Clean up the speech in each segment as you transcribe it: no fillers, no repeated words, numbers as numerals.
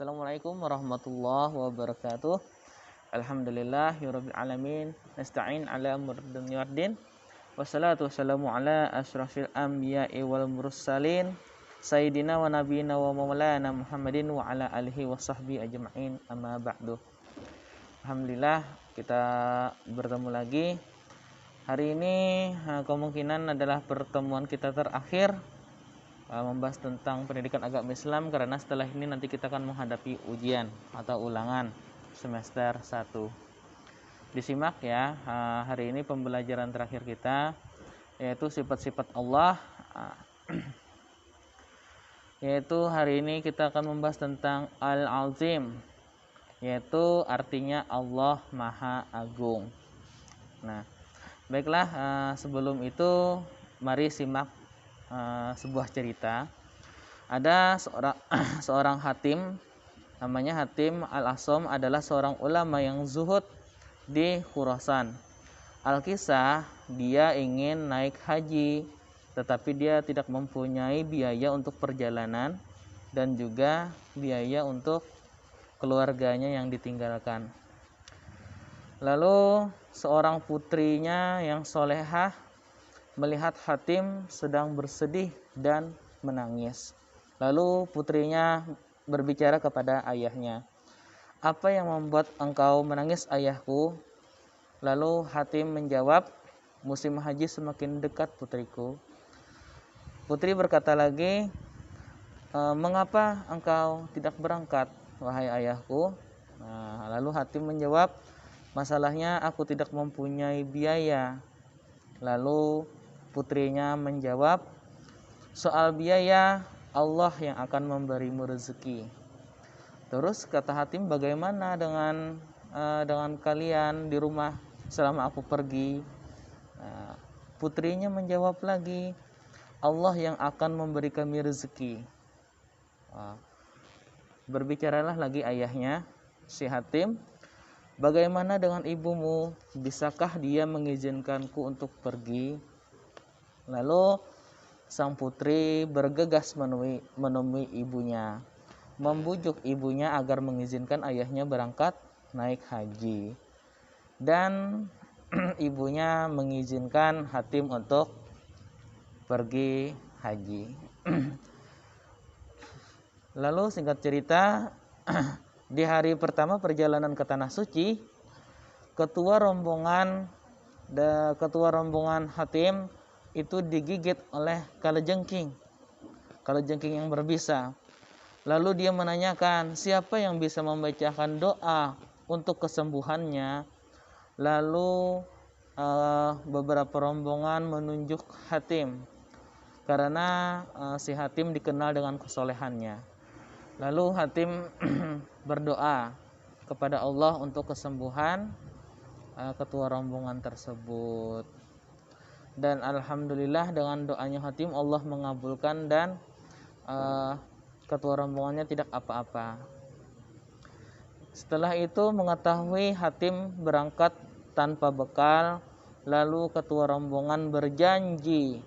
Assalamualaikum warahmatullahi wabarakatuh. Alhamdulillahirabbil alamin. Nasta'in ala umuri dunya waddin. Wassalatu wassalamu ala asyrafil anbiya'i wal mursalin. Sayyidina wa nabiyina wa maulana Muhammadin wa ala alihi wa sahbihi ajma'in. Amma ba'du. Alhamdulillah kita bertemu lagi. Hari ini kemungkinan adalah pertemuan kita terakhir membahas tentang pendidikan agama Islam, karena setelah ini nanti kita akan menghadapi ujian atau ulangan semester 1. Disimak ya, hari ini pembelajaran terakhir kita yaitu sifat-sifat Allah. Yaitu hari ini kita akan membahas tentang Al-Azim, yaitu artinya Allah Maha Agung. Nah, baiklah, sebelum itu mari simak sebuah cerita. Ada seorang hatim, namanya Hatim Al-Asam, adalah seorang ulama yang zuhud di Khurasan. Al-Kisah, dia ingin naik haji, tetapi dia tidak mempunyai biaya untuk perjalanan dan juga biaya untuk keluarganya yang ditinggalkan. Lalu seorang putrinya yang solehah melihat Hatim sedang bersedih dan menangis. Lalu putrinya berbicara kepada ayahnya, "Apa yang membuat engkau menangis, ayahku?" Lalu Hatim menjawab, "Musim haji semakin dekat, putriku." Putri berkata lagi, "Mengapa engkau tidak berangkat, wahai ayahku?" Lalu Hatim menjawab, "Masalahnya aku tidak mempunyai biaya." Lalu putrinya menjawab, "Soal biaya, Allah yang akan memberimu rezeki." Terus kata Hatim, "Bagaimana dengan kalian di rumah selama aku pergi?" Putrinya menjawab lagi, "Allah yang akan memberi kami rezeki." Berbicaralah lagi ayahnya, si Hatim, "Bagaimana dengan ibumu? Bisakah dia mengizinkanku untuk pergi?" Lalu sang putri bergegas menemui ibunya, membujuk ibunya agar mengizinkan ayahnya berangkat naik haji. Dan ibunya mengizinkan Hatim untuk pergi haji. Lalu singkat cerita, di hari pertama perjalanan ke Tanah Suci, ketua rombongan Hatim itu digigit oleh kalajengking yang berbisa. Lalu dia menanyakan, siapa yang bisa membacakan doa untuk kesembuhannya. Lalu beberapa rombongan menunjuk Hatim, karena si Hatim dikenal dengan kesolehannya. Lalu Hatim berdoa kepada Allah untuk kesembuhan ketua rombongan tersebut. Dan alhamdulillah dengan doanya Hatim Allah mengabulkan dan ketua rombongannya tidak apa-apa. Setelah itu mengetahui Hatim berangkat tanpa bekal, lalu ketua rombongan berjanji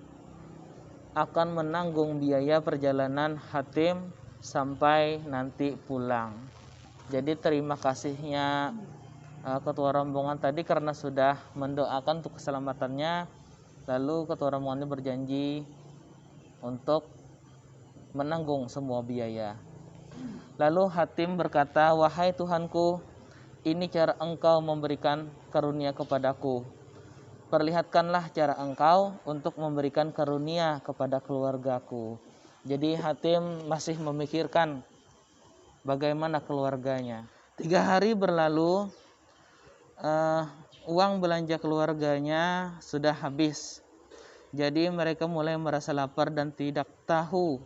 akan menanggung biaya perjalanan Hatim sampai nanti pulang. Jadi terima kasihnya ketua rombongan tadi karena sudah mendoakan untuk keselamatannya. Lalu ketua rombongannya berjanji untuk menanggung semua biaya. Lalu Hatim berkata, "Wahai Tuhanku, ini cara engkau memberikan karunia kepadaku. Perlihatkanlah cara engkau untuk memberikan karunia kepada keluargaku." Jadi Hatim masih memikirkan bagaimana keluarganya. 3 hari berlalu, uang belanja keluarganya sudah habis. Jadi mereka mulai merasa lapar dan tidak tahu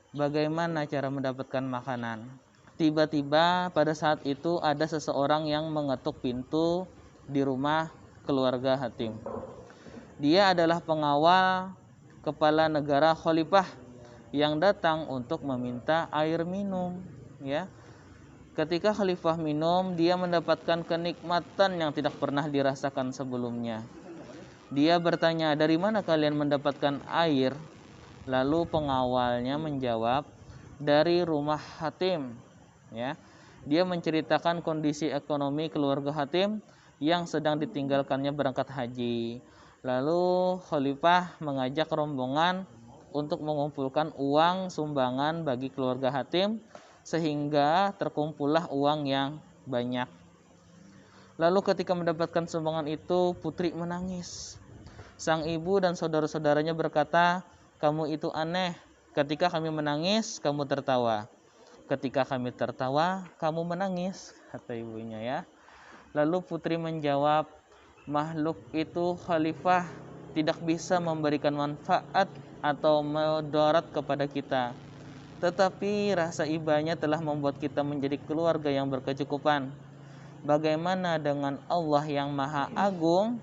bagaimana cara mendapatkan makanan. Tiba-tiba pada saat itu ada seseorang yang mengetuk pintu di rumah keluarga Hatim. Dia adalah pengawal kepala negara khalifah yang datang untuk meminta air minum, ya. Ketika khalifah minum, dia mendapatkan kenikmatan yang tidak pernah dirasakan sebelumnya. Dia bertanya, "Dari mana kalian mendapatkan air?" Lalu pengawalnya menjawab, dari rumah Hatim, ya. Dia menceritakan kondisi ekonomi keluarga Hatim yang sedang ditinggalkannya berangkat haji. Lalu khalifah mengajak rombongan untuk mengumpulkan uang sumbangan bagi keluarga Hatim sehingga terkumpullah uang yang banyak. Lalu ketika mendapatkan sumbangan itu, putri menangis. Sang ibu dan saudara-saudaranya berkata, "Kamu itu aneh. Ketika kami menangis, kamu tertawa. Ketika kami tertawa, kamu menangis," kata ibunya, ya. Lalu putri menjawab, "Makhluk itu khalifah tidak bisa memberikan manfaat atau mudarat kepada kita. Tetapi rasa ibanya telah membuat kita menjadi keluarga yang berkecukupan. Bagaimana dengan Allah yang Maha Agung,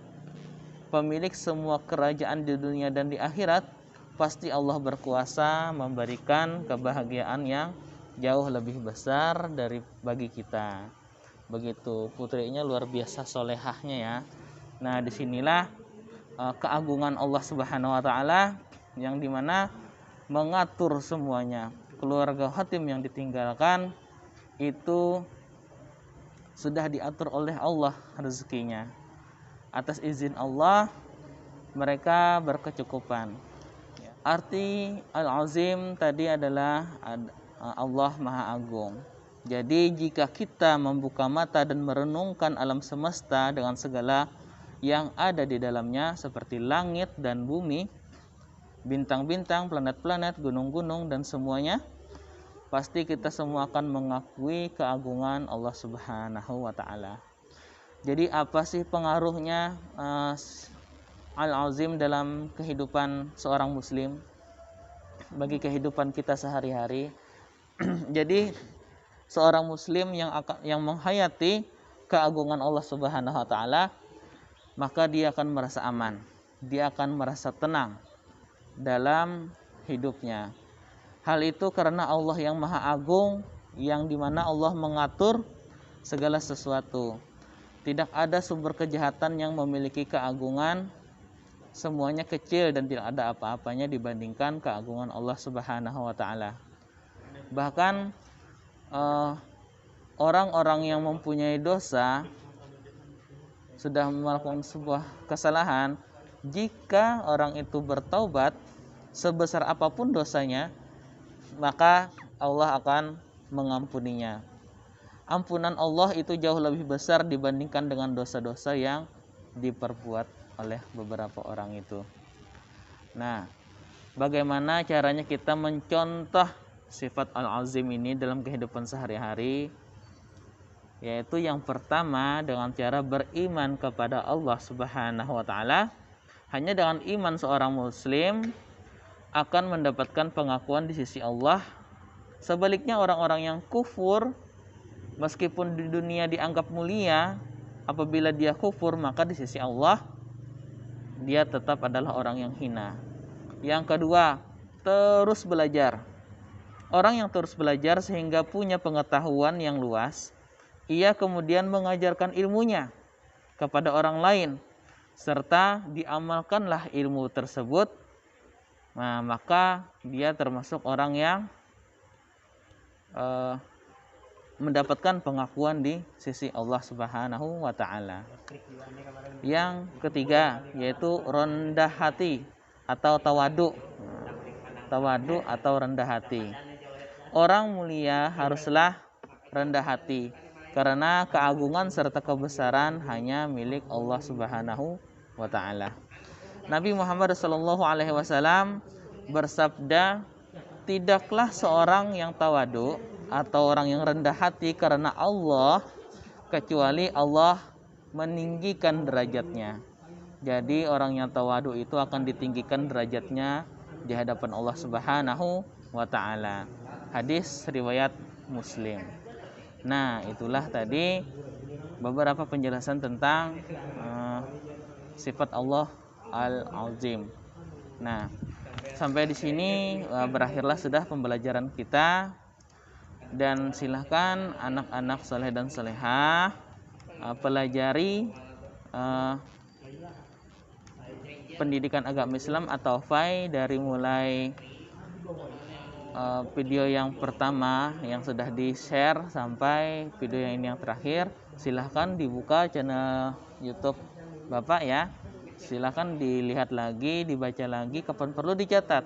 pemilik semua kerajaan di dunia dan di akhirat? Pasti Allah berkuasa memberikan kebahagiaan yang jauh lebih besar bagi kita." Begitu, putrinya luar biasa solehahnya, ya. Nah, disinilah keagungan Allah Subhanahu wa taala yang dimana mengatur semuanya. Keluarga Hatim yang ditinggalkan itu sudah diatur oleh Allah rezekinya. Atas izin Allah mereka berkecukupan. Arti Al-Azim tadi adalah Allah Maha Agung. Jadi jika kita membuka mata dan merenungkan alam semesta dengan segala yang ada di dalamnya seperti langit dan bumi, bintang-bintang, planet-planet, gunung-gunung dan semuanya, pasti kita semua akan mengakui keagungan Allah Subhanahu wa taala. Jadi apa sih pengaruhnya Al-Azim dalam kehidupan seorang muslim, bagi kehidupan kita sehari-hari? Jadi seorang muslim yang menghayati keagungan Allah Subhanahu wa taala, maka dia akan merasa aman, dia akan merasa tenang dalam hidupnya. Hal itu karena Allah yang Maha Agung, yang dimana Allah mengatur segala sesuatu. Tidak ada sumber kejahatan yang memiliki keagungan. Semuanya kecil dan tidak ada apa-apanya dibandingkan keagungan Allah Subhanahu wa taala. Bahkan orang-orang yang mempunyai dosa, sudah melakukan sebuah kesalahan, jika orang itu bertaubat sebesar apapun dosanya, maka Allah akan mengampuninya. Ampunan Allah itu jauh lebih besar dibandingkan dengan dosa-dosa yang diperbuat oleh beberapa orang itu. Nah, bagaimana caranya kita mencontoh sifat Al-Azim ini dalam kehidupan sehari-hari? Yaitu yang pertama dengan cara beriman kepada Allah Subhanahu wa taala. Hanya dengan iman seorang muslim akan mendapatkan pengakuan di sisi Allah. Sebaliknya orang-orang yang kufur, meskipun di dunia dianggap mulia, apabila dia kufur maka di sisi Allah dia tetap adalah orang yang hina. Yang kedua, terus belajar. Orang yang terus belajar sehingga punya pengetahuan yang luas, ia kemudian mengajarkan ilmunya kepada orang lain, serta diamalkanlah ilmu tersebut. Nah, maka dia termasuk orang yang mendapatkan pengakuan di sisi Allah Subhanahu wa taala. Yang ketiga yaitu rendah hati atau tawadu. Tawadu atau rendah hati. Orang mulia haruslah rendah hati karena keagungan serta kebesaran hanya milik Allah Subhanahu wa taala. Nabi Muhammad SAW bersabda, "Tidaklah seorang yang tawadu atau orang yang rendah hati karena Allah kecuali Allah meninggikan derajatnya." Jadi orang yang tawadu itu akan ditinggikan derajatnya di hadapan Allah Subhanahu wa taala. Hadis riwayat Muslim. Nah, itulah tadi beberapa penjelasan tentang sifat Allah Al-Azim. Nah, sampai di sini berakhirlah sudah pembelajaran kita. Dan silahkan anak-anak saleh dan salehah pelajari pendidikan agama Islam atau FAI dari mulai video yang pertama yang sudah di-share sampai video yang ini yang terakhir, silahkan dibuka channel YouTube Bapak ya. Silahkan dilihat lagi, dibaca lagi, kapan perlu dicatat,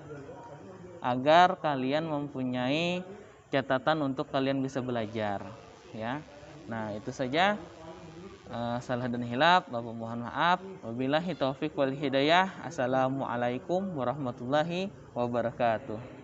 agar kalian mempunyai catatan untuk kalian bisa belajar ya. Nah, itu saja. Salah dan hilaf, Bapak mohon maaf. Wabillahi taufik wal hidayah. Assalamualaikum warahmatullahi wabarakatuh.